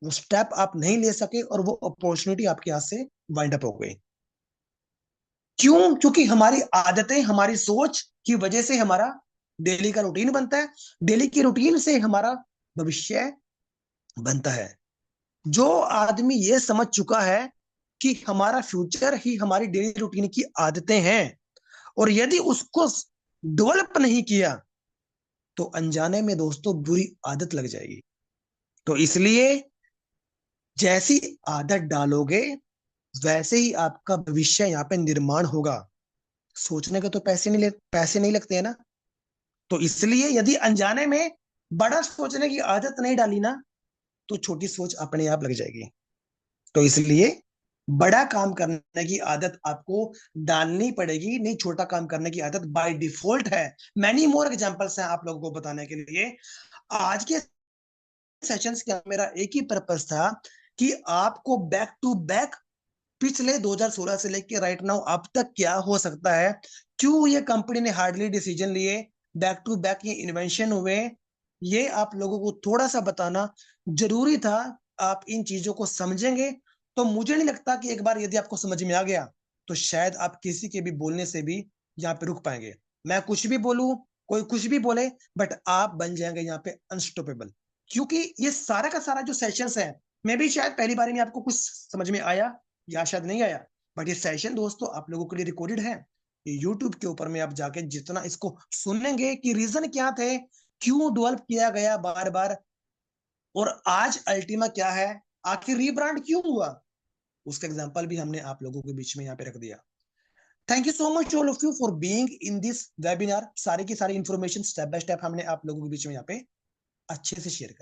वो स्टेप आप नहीं ले सके और वो अपॉर्चुनिटी आपके हाथ से वाइंड अप हो गई। क्यों? क्योंकि हमारी आदतें, हमारी सोच की वजह से हमारा डेली का रूटीन बनता है, डेली की रूटीन से हमारा भविष्य बनता है। जो आदमी ये समझ चुका है कि हमारा फ्यूचर ही हमारी डेली रूटीन की आदतें हैं, और यदि उसको डेवलप नहीं किया, तो अनजाने में दोस्तों बुरी आदत लग जाएगी। तो इसलिए जैसी आदत डालोगे, वैसे ही आपका भविष्य यहाँ पे निर्माण होगा। सोचने के तो पैसे नहीं लगते हैं ना। तो इसलिए यदि अनजाने में बड़ा सोचने की आदत नहीं डाली ना, तो छोटी सोच अपने आप लग जाएगी। तो इसलिए बड़ा काम करने की आदत आपको डालनी पड़ेगी, नहीं छोटा काम करने की आदत बाय डिफॉल्ट है। मैनी मोर एग्जांपल्स हैं आप लोगों को बताने के लिए। आज के सेशंस का मेरा एक ही पर्पस था कि आपको बैक टू बैक पिछले 2016 से लेके राइट नाउ अब तक क्या हो सकता है, क्यों ये कंपनी ने हार्डली डिसीजन लिए, बैक टू बैक ये इन्वेंशन हुए, ये आप लोगों को थोड़ा सा बताना जरूरी था। आप इन चीजों को समझेंगे तो मुझे नहीं लगता कि एक बार यदि आपको समझ में आ गया, तो शायद आप किसी के भी बोलने से भी यहाँ पे रुक पाएंगे। मैं कुछ भी बोलूं, कोई कुछ भी बोले, बट आप बन जाएंगे यहाँ पे अनस्टॉपेबल। क्योंकि ये सारा का सारा जो सेशंस है, मैं भी शायद पहली बार में आपको कुछ समझ में आया या शायद नहीं आया, बट ये सेशन दोस्तों आप लोगों के लिए रिकॉर्डेड है। ये यूट्यूब के ऊपर में आप जाके जितना इसको सुनेंगे कि रीजन क्या थे, क्यों डेवलप किया गया बार बार, और आज अल्टीमा क्या है, आखिर रीब्रांड क्यों हुआ, उसका एग्जांपल भी हमने आप लोगों के बीच में यहाँ पे रख दिया। Thank you so much all of you for being in this webinar. सारी की सारी इंफॉर्मेशन स्टेप बाय स्टेप हमने आप लोगों के बीच में यहाँ पे अच्छे से शेयर कर